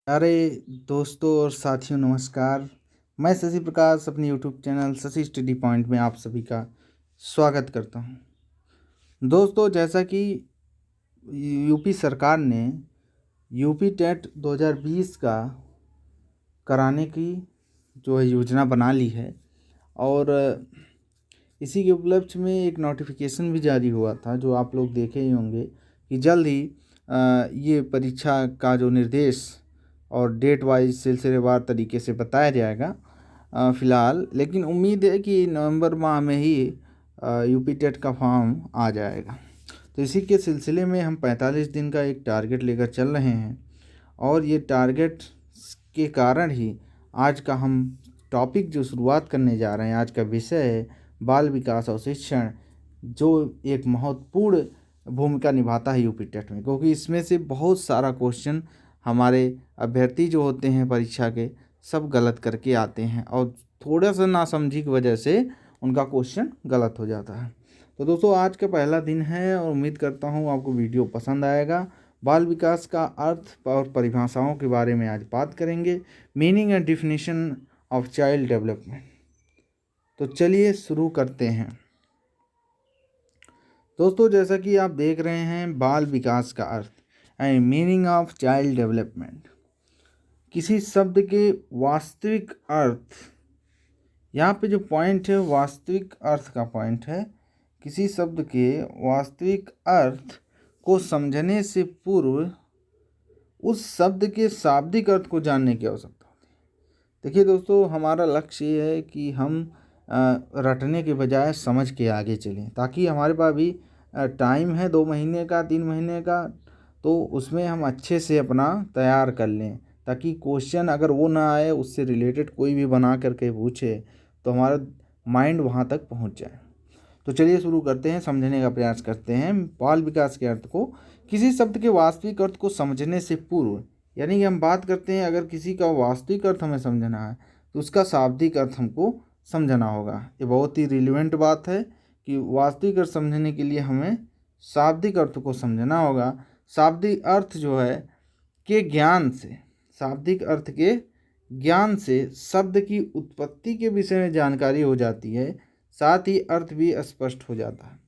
अरे दोस्तों और साथियों नमस्कार। मैं शशि प्रकाश अपने YouTube channel Shashi study point में आप सभी का स्वागत करता हूं। दोस्तों, जैसा कि यूपी सरकार ने यूपी टेट 2020 का कराने की जो है योजना बना ली है और इसी के उपलक्ष्य में एक नोटिफिकेशन भी जारी हुआ था जो आप लोग देखे ही होंगे कि जल्द ही ये परीक्षा का जो निर्देश और डेट वाइज सिलसिलेवार तरीके से बताया जाएगा फ़िलहाल। लेकिन उम्मीद है कि नवंबर माह में ही यूपी टेट का फॉर्म आ जाएगा। तो इसी के सिलसिले में हम 45 दिन का एक टारगेट लेकर चल रहे हैं और ये टारगेट के कारण ही आज का हम टॉपिक जो शुरुआत करने जा रहे हैं, आज का विषय है बाल विकास और शिक्षण, जो एक महत्वपूर्ण भूमिका निभाता है यूपी टेट में, क्योंकि इसमें से बहुत सारा क्वेश्चन हमारे अभ्यर्थी जो होते हैं परीक्षा के सब गलत करके आते हैं और थोड़ा सा नासमझी की वजह से उनका क्वेश्चन गलत हो जाता है। तो दोस्तों, आज का पहला दिन है और उम्मीद करता हूँ आपको वीडियो पसंद आएगा। बाल विकास का अर्थ और परिभाषाओं के बारे में आज बात करेंगे, meaning and definition of child development. तो चलिए शुरू करते हैं। दोस्तों, जैसा कि आप देख रहे हैं, बाल विकास का earth and meaning of child development. किसी शब्द के वास्तविक अर्थ, यहाँ पे जो पॉइंट है वास्तविक अर्थ का पॉइंट है। किसी शब्द के वास्तविक अर्थ को समझने से पूर्व उस शब्द के शाब्दिक अर्थ को जानने की आवश्यकता होती है। देखिए दोस्तों, हमारा लक्ष्य ये है कि हम रटने के बजाय समझ के आगे चलें, ताकि हमारे पास भी टाइम है 2 महीने का 3 महीने का, तो उसमें हम अच्छे से अपना तैयार कर लें, ताकि क्वेश्चन अगर वो ना आए, उससे रिलेटेड कोई भी बना करके पूछे तो हमारा माइंड वहाँ तक पहुँच जाए। तो चलिए शुरू करते हैं, समझने का प्रयास करते हैं बाल विकास के अर्थ को। किसी शब्द के वास्तविक अर्थ को समझने से पूर्व, यानी कि हम बात करते हैं अगर किसी का वास्तविक अर्थ हमें समझना है तो उसका शाब्दिक अर्थ हमको समझना होगा। ये बहुत ही रिलेवेंट बात है कि वास्तविक अर्थ समझने के लिए हमें शाब्दिक अर्थ को समझना होगा। शाब्दिक अर्थ जो है के ज्ञान से, शाब्दिक अर्थ के ज्ञान से शब्द की उत्पत्ति के विषय में जानकारी हो जाती है, साथ ही अर्थ भी स्पष्ट हो जाता है।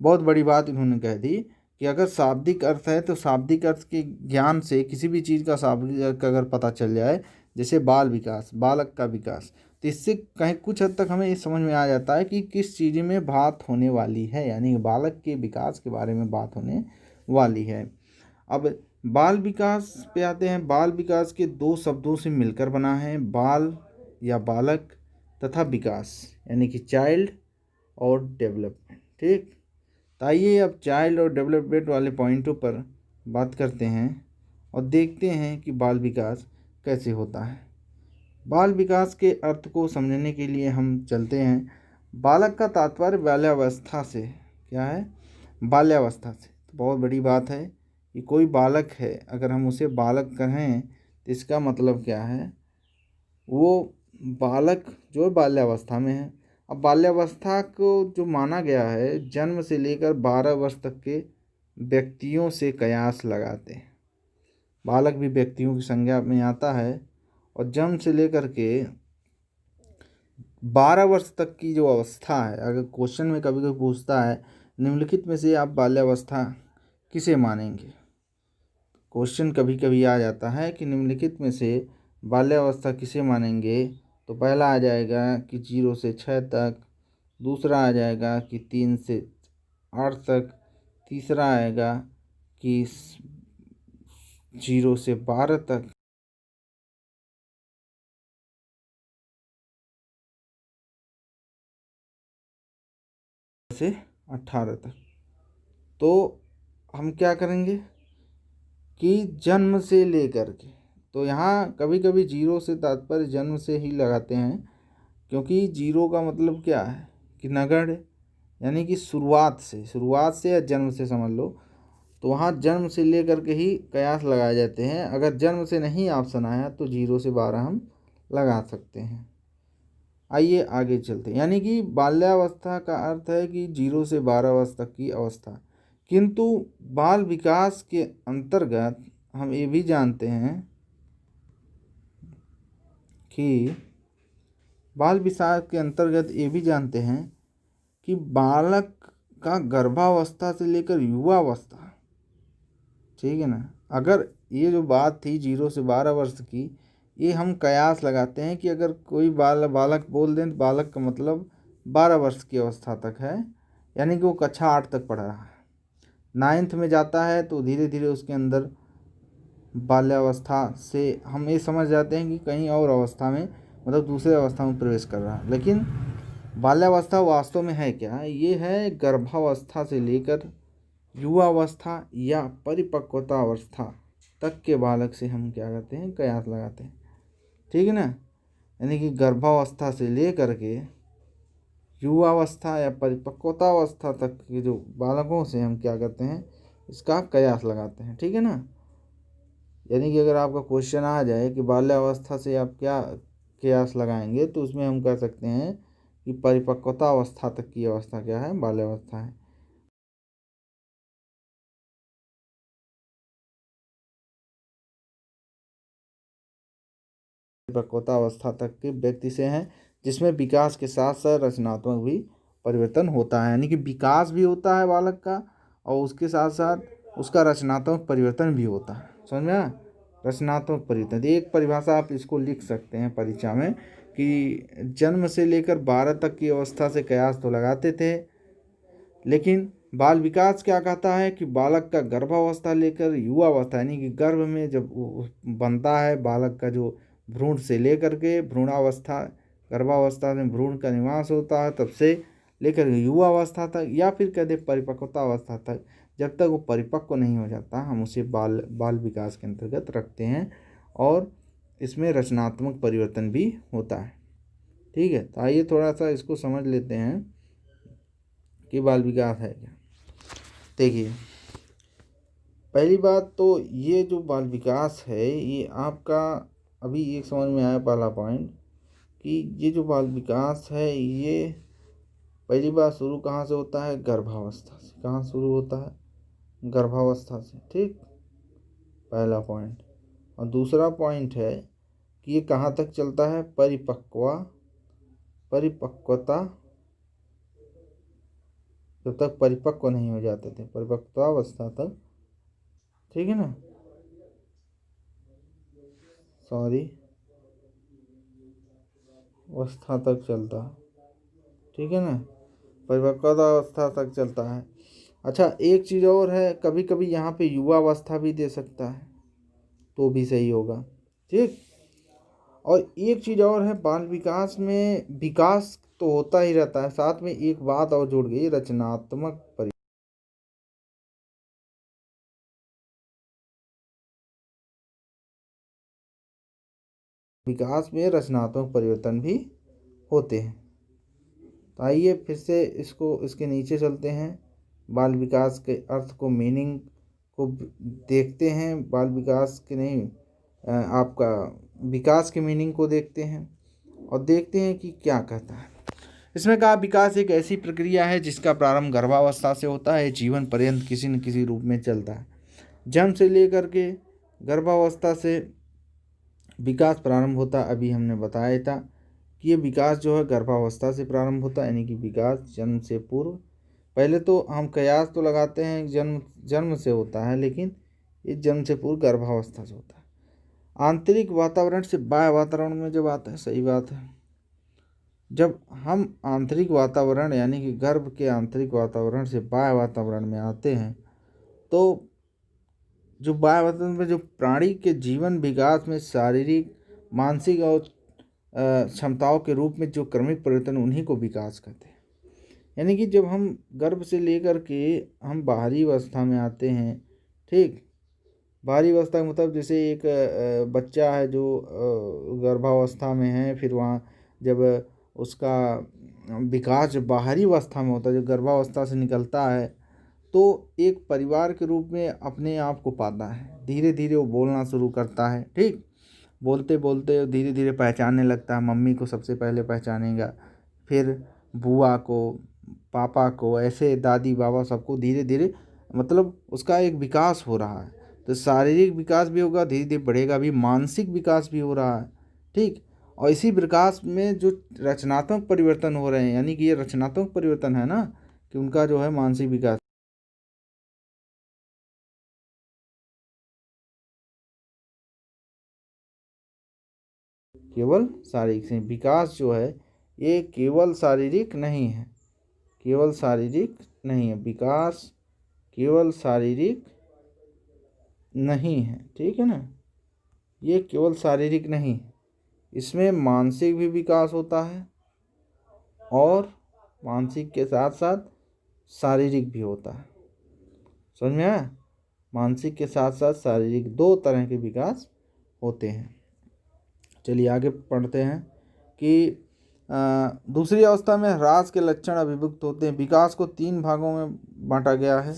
बहुत बड़ी बात इन्होंने कह दी कि अगर शाब्दिक अर्थ है तो शाब्दिक अर्थ के ज्ञान से किसी भी चीज़ का शाब्दिक अर्थ अगर पता चल जाए, जैसे बाल विकास, बालक का विकास, तो इससे कहीं कुछ हद तक हमें ये समझ में आ जाता है कि किस चीज़ में बात होने वाली है, यानी बालक के विकास के बारे में बात होने वाली है। अब बाल विकास पे आते हैं। बाल विकास के 2 शब्दों से मिलकर बना है, बाल या बालक तथा विकास, यानी कि चाइल्ड और डेवलपमेंट। ठीक, तो आइए अब चाइल्ड और डेवलपमेंट वाले पॉइंटों पर बात करते हैं और देखते हैं कि बाल विकास कैसे होता है। बाल विकास के अर्थ को समझने के लिए हम चलते हैं। बालक का तात्पर्य बाल्यावस्था से, क्या है, बाल्यावस्था से। तो बहुत बड़ी बात है कि कोई बालक है, अगर हम उसे बालक कहें तो इसका मतलब क्या है, वो बालक जो बाल्यावस्था में है। अब बाल्यावस्था को जो माना गया है, जन्म से लेकर 12 वर्ष तक के व्यक्तियों से कयास लगाते हैं। बालक भी व्यक्तियों की संज्ञा में आता है और जन्म से लेकर के 12 वर्ष तक की जो अवस्था है, अगर क्वेश्चन में कभी कभी पूछता है निम्नलिखित में से आप बाल्यावस्था किसे मानेंगे, क्वेश्चन कभी कभी आ जाता है कि निम्नलिखित में से बाल्यावस्था किसे मानेंगे, तो पहला आ जाएगा कि 0 से 6 तक, दूसरा आ जाएगा कि 3 से 8 तक, तीसरा आएगा कि 0 से 12 तक, से 18 तक। तो हम क्या करेंगे कि जन्म से लेकर के, तो यहाँ कभी कभी 0 से तात्पर्य जन्म से ही लगाते हैं, क्योंकि 0 का मतलब क्या है कि नगण्य, यानी कि शुरुआत से या जन्म से समझ लो, तो वहाँ जन्म से लेकर के ही कयास लगाए जाते हैं। अगर जन्म से नहीं ऑप्शन आया तो 0 से 12 हम लगा सकते हैं। आइए आगे चलते हैं। यानी कि बाल्यावस्था का अर्थ है कि 0 से 12 वर्ष तक की अवस्था, किंतु बाल विकास के अंतर्गत हम ये भी जानते हैं कि बाल विकास के अंतर्गत ये भी जानते हैं कि बालक का गर्भावस्था से लेकर युवावस्था, ठीक है ना। अगर ये जो बात थी 0 से 12 वर्ष की, ये हम कयास लगाते हैं कि अगर कोई बालक बोल दें तो बालक का मतलब 12 वर्ष की अवस्था तक है, यानी कि वो कक्षा 8 तक पढ़ रहा है। 9th में जाता है तो धीरे धीरे उसके अंदर बाल्यावस्था से हम ये समझ जाते हैं कि कहीं और अवस्था में, मतलब दूसरे अवस्था में प्रवेश कर रहा है। लेकिन बाल्यावस्था वास्तव में है क्या? ये है गर्भावस्था से लेकर युवावस्था या परिपक्वता अवस्था तक के बालक से हम क्या करते हैं, कयास लगाते हैं, ठीक है ना। यानी कि गर्भावस्था से लेकर के युवावस्था या परिपक्वतावस्था तक के जो बालकों से हम क्या करते हैं, इसका कयास लगाते हैं, ठीक है ना। यानी कि अगर आपका क्वेश्चन आ जाए कि बाल्यावस्था से आप क्या कयास लगाएंगे, तो उसमें हम कह सकते हैं कि परिपक्वता अवस्था तक की अवस्था क्या है, बाल्यावस्था है। परिपक्वता अवस्था तक के व्यक्ति से हैं जिसमें विकास के साथ साथ रचनात्मक भी परिवर्तन होता है। यानी कि विकास भी होता है बालक का और उसके साथ साथ उसका रचनात्मक परिवर्तन भी होता है। समझ में आया? रचनात्मक परिवर्तन, एक परिभाषा आप इसको लिख सकते हैं परीक्षा में कि जन्म से लेकर 12 तक की अवस्था से कयास तो लगाते थे, लेकिन बाल विकास क्या कहता है कि बालक का गर्भावस्था लेकर युवावस्था, यानी कि गर्भ में जब वो बनता है बालक का, जो भ्रूण से लेकर के भ्रूणावस्था, गर्भावस्था में भ्रूण का निवास होता है, तब से लेकर युवावस्था तक, या फिर कह दे परिपक्वता अवस्था तक, जब तक वो परिपक्व नहीं हो जाता, हम उसे बाल विकास के अंतर्गत रखते हैं। और इसमें रचनात्मक परिवर्तन भी होता है, ठीक है। तो आइए थोड़ा सा इसको समझ लेते हैं कि बाल विकास है क्या। देखिए, पहली बात तो ये जो बाल विकास है, ये आपका अभी एक समझ में आया पहला पॉइंट कि ये जो बाल विकास है, ये पहली बात शुरू कहाँ से होता है, गर्भावस्था से। कहाँ शुरू होता है, गर्भावस्था से, ठीक, पहला पॉइंट। और दूसरा पॉइंट है कि ये कहाँ तक चलता है, परिपक्वता, जब तक परिपक्व नहीं हो जाते थे, परिपक्वतावस्था तक, ठीक है ना, सॉरी, अवस्था तक चलता है, ठीक है ना, परिपक्वता अवस्था तक चलता है। अच्छा, एक चीज़ और है, कभी कभी यहाँ पे युवावस्था भी दे सकता है तो भी सही होगा, ठीक। और एक चीज़ और है, बाल विकास में विकास तो होता ही रहता है, साथ में एक बात और जुड़ गई, रचनात्मक विकास में रचनात्मक परिवर्तन भी होते हैं। तो आइए फिर से इसको, इसके नीचे चलते हैं, बाल विकास के अर्थ को, मीनिंग को देखते हैं। बाल विकास के नहीं, आपका विकास के मीनिंग को देखते हैं और देखते हैं कि क्या कहता है। इसमें कहा, विकास एक ऐसी प्रक्रिया है जिसका प्रारंभ गर्भावस्था से होता है, जीवन पर्यंत किसी न किसी रूप में चलता है। जन्म से लेकर के गर्भावस्था से विकास प्रारंभ होता है। अभी हमने बताया था कि ये विकास जो है गर्भावस्था से प्रारंभ होता है, यानी कि विकास जन्म से पूर्व। पहले तो हम कयास तो लगाते हैं जन्म से होता है, लेकिन ये जन्म से पूर्व गर्भावस्था से होता है। आंतरिक वातावरण से बाह्य वातावरण में जब आता है, सही बात है, जब हम आंतरिक वातावरण यानी कि गर्भ के आंतरिक वातावरण से बाह्य वातावरण में आते हैं, तो जो बाह्य वातावरण में जो प्राणी के जीवन विकास में शारीरिक, मानसिक और क्षमताओं के रूप में जो क्रमिक परिवर्तन, उन्हीं को विकास कहते हैं। यानी कि जब हम गर्भ से लेकर के हम बाहरी अवस्था में आते हैं, ठीक, बाहरी अवस्था का मतलब जैसे एक बच्चा है जो गर्भावस्था में है, फिर वहाँ जब उसका विकास जब बाहरी अवस्था में होता है, जब गर्भावस्था से निकलता है, तो एक परिवार के रूप में अपने आप को पाता है। धीरे धीरे वो बोलना शुरू करता है, ठीक, बोलते बोलते धीरे धीरे पहचानने लगता है। मम्मी को सबसे पहले पहचानेगा, फिर बुआ को, पापा को, ऐसे दादी बाबा सबको धीरे धीरे, मतलब उसका एक विकास हो रहा है। तो शारीरिक विकास भी होगा, धीरे धीरे बढ़ेगा भी, मानसिक विकास भी हो रहा है, ठीक। और इसी विकास में जो रचनात्मक परिवर्तन हो रहे हैं, यानी कि ये रचनात्मक परिवर्तन है ना, कि उनका जो है मानसिक विकास केवल शारीरिक से, विकास जो है ये केवल शारीरिक नहीं है, केवल शारीरिक नहीं है, विकास केवल शारीरिक नहीं है, ठीक है ना, ये केवल शारीरिक नहीं, इसमें मानसिक भी विकास होता है और मानसिक के साथ साथ शारीरिक भी होता है। समझ में आया? मानसिक के साथ साथ शारीरिक, दो तरह के विकास होते हैं। चलिए आगे पढ़ते हैं कि दूसरी अवस्था में ह्रास के लक्षण अभिव्यक्त होते हैं। विकास को 3 भागों में बांटा गया है,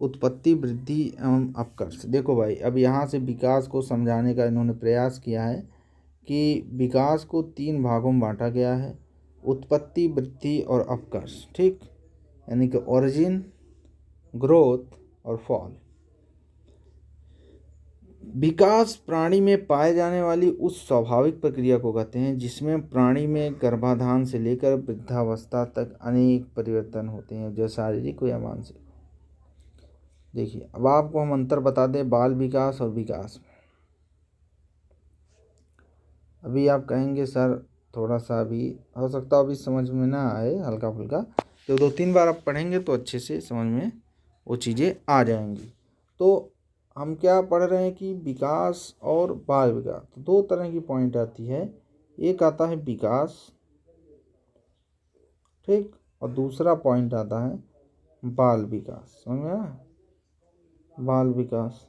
उत्पत्ति, वृद्धि एवं अपकर्ष। देखो भाई, अब यहाँ से विकास को समझाने का इन्होंने प्रयास किया है कि विकास को 3 भागों में बांटा गया है, उत्पत्ति, वृद्धि और अपकर्ष, ठीक, यानी कि ओरिजिन, ग्रोथ और फॉल। विकास प्राणी में पाए जाने वाली उस स्वाभाविक प्रक्रिया को कहते हैं जिसमें प्राणी में गर्भाधान से लेकर वृद्धावस्था तक अनेक परिवर्तन होते हैं, जो शारीरिक हो या मानसिक। देखिए, अब आपको हम अंतर बता दें बाल विकास और विकास में। अभी आप कहेंगे सर थोड़ा सा अभी हो सकता है अभी समझ में ना आए, हल्का फुल्का, तो 2-3 बार आप पढ़ेंगे तो अच्छे से समझ में वो चीज़ें आ जाएंगी। तो हम क्या पढ़ रहे हैं कि विकास और बाल विकास, तो 2 तरह की पॉइंट आती है, एक आता है विकास, ठीक, और दूसरा पॉइंट आता है बाल विकास। समझ में आया? बाल विकास,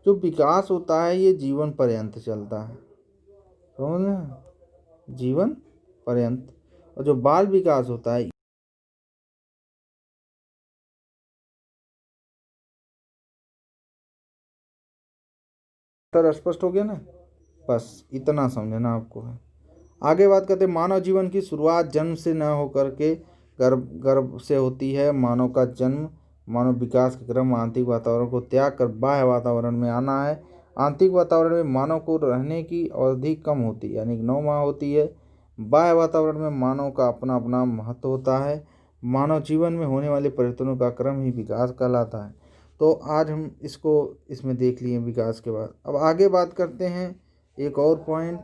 जो विकास होता है ये जीवन पर्यंत चलता है, समझ में, जीवन पर्यंत। और जो बाल विकास होता है, स्पष्ट हो गया ना, बस इतना समझना आपको है। आगे बात करते हैं, मानव जीवन की शुरुआत जन्म से न होकर के गर्भ से होती है। मानव का जन्म, मानव विकास के क्रम आंतरिक वातावरण को त्याग कर बाह्य वातावरण में आना है। आंतरिक वातावरण में मानव को रहने की अवधि कम होती है, यानी 9 माह होती है। बाह्य वातावरण में मानव का अपना अपना महत्व होता है। मानव जीवन में होने वाले परिवर्तनों का क्रम ही विकास कहलाता है। तो आज हम इसको इसमें देख लिए विकास के बाद। अब आगे बात करते हैं एक और पॉइंट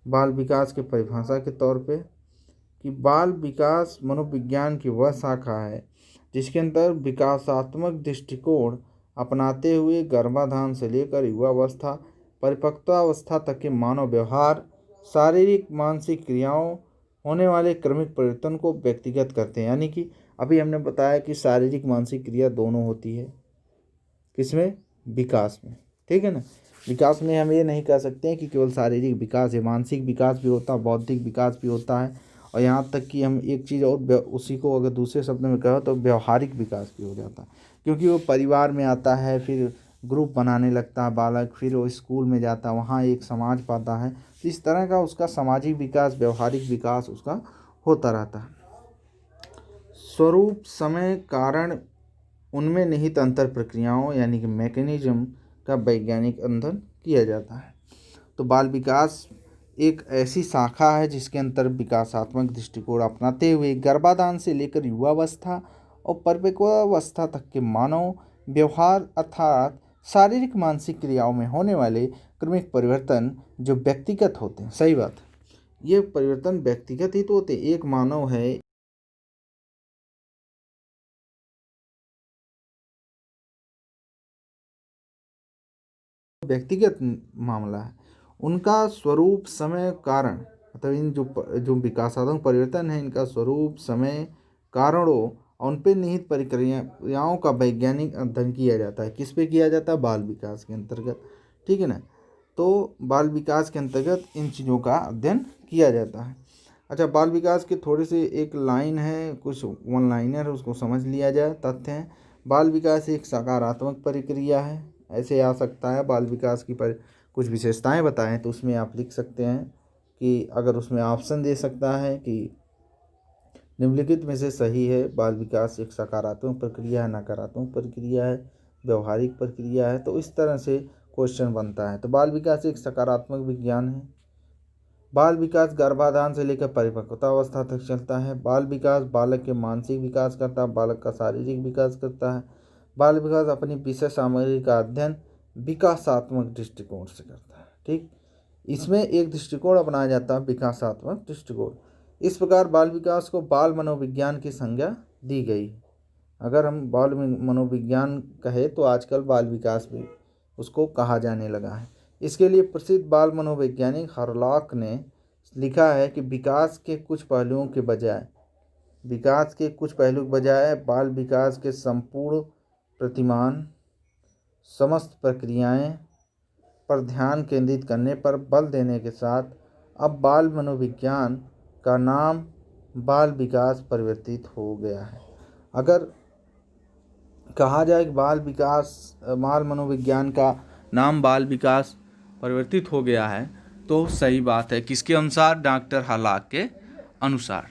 बाल विकास के परिभाषा के तौर पे, कि बाल विकास मनोविज्ञान की वह शाखा है जिसके अंदर विकासात्मक दृष्टिकोण अपनाते हुए गर्भाधान से लेकर युवावस्था, परिपक्वावस्था तक के मानव व्यवहार, शारीरिक मानसिक क्रियाओं होने वाले क्रमिक परिवर्तन को व्यक्तिगत करते हैं। यानी कि अभी हमने बताया कि शारीरिक मानसिक क्रिया दोनों होती है, किसमें? विकास में, ठीक है ना। विकास में हम ये नहीं कह सकते हैं कि केवल शारीरिक विकास है, मानसिक विकास भी होता है, बौद्धिक विकास भी होता है, और यहाँ तक कि हम एक चीज़ और उसी को अगर दूसरे शब्द में कहो तो व्यवहारिक विकास भी हो जाता है, क्योंकि वो परिवार में आता है, फिर ग्रुप बनाने लगता है बालक, फिर वो स्कूल में जाता है, वहाँ एक समाज पाता है, तो इस तरह का उसका सामाजिक विकास, व्यवहारिक विकास उसका होता रहता है। स्वरूप, समय, कारण, उनमें निहित अंतर प्रक्रियाओं यानी कि मैकेनिज्म का वैज्ञानिक अध्ययन किया जाता है। तो बाल विकास एक ऐसी शाखा है जिसके अंतर विकासात्मक दृष्टिकोण अपनाते हुए गर्भाधान से लेकर युवावस्था और परिपक्वावस्था तक के मानव व्यवहार अर्थात शारीरिक मानसिक क्रियाओं में होने वाले क्रमिक परिवर्तन जो व्यक्तिगत होते हैं। सही बात, ये परिवर्तन व्यक्तिगत ही तो होते हैं। एक मानव है, व्यक्तिगत मामला है, उनका स्वरूप, समय, कारण, मतलब इन जो विकासात्मक परिवर्तन है इनका स्वरूप, समय, कारणों और उन पे निहित प्रक्रियाओं का वैज्ञानिक अध्ययन किया जाता है। किस पे किया जाता है? बाल विकास के अंतर्गत, ठीक है ना। तो बाल विकास के अंतर्गत इन चीज़ों का अध्ययन किया जाता है। अच्छा, बाल विकास के थोड़े से एक लाइन है, कुछ वन लाइनर है, उसको समझ लिया जाए। तथ्य हैं, बाल विकास एक सकारात्मक प्रक्रिया है, ऐसे आ सकता है। बाल विकास की पर कुछ विशेषताएं बताएं तो उसमें आप लिख सकते हैं कि अगर उसमें ऑप्शन दे सकता है कि निम्नलिखित में से सही है, बाल विकास एक सकारात्मक प्रक्रिया है, नकारात्मक प्रक्रिया है, व्यवहारिक प्रक्रिया है, तो इस तरह से क्वेश्चन बनता है। तो बाल विकास एक सकारात्मक विज्ञान है। बाल विकास गर्भाधान से लेकर परिपक्वता अवस्था तक चलता है। बाल विकास बालक के मानसिक विकास करता है, बालक का शारीरिक विकास करता है। बाल विकास अपनी विषय सामग्री का अध्ययन विकासात्मक दृष्टिकोण से करता है। ठीक, इसमें एक दृष्टिकोण अपनाया जाता है, विकासात्मक दृष्टिकोण। इस प्रकार बाल विकास को बाल मनोविज्ञान की संज्ञा दी गई। अगर हम बाल मनोविज्ञान कहे तो आजकल बाल विकास भी उसको कहा जाने लगा है। इसके लिए प्रसिद्ध बाल मनोवैज्ञानिक हरलॉक ने लिखा है कि विकास के कुछ पहलुओं के बजाय बाल विकास के संपूर्ण प्रतिमान समस्त प्रक्रियाएं पर ध्यान केंद्रित करने पर बल देने के साथ अब बाल मनोविज्ञान का नाम बाल विकास परिवर्तित हो गया है। अगर कहा जाए कि बाल मनोविज्ञान का नाम बाल विकास परिवर्तित हो गया है तो सही बात है। किसके अनुसार? डॉक्टर हरलॉक के अनुसार।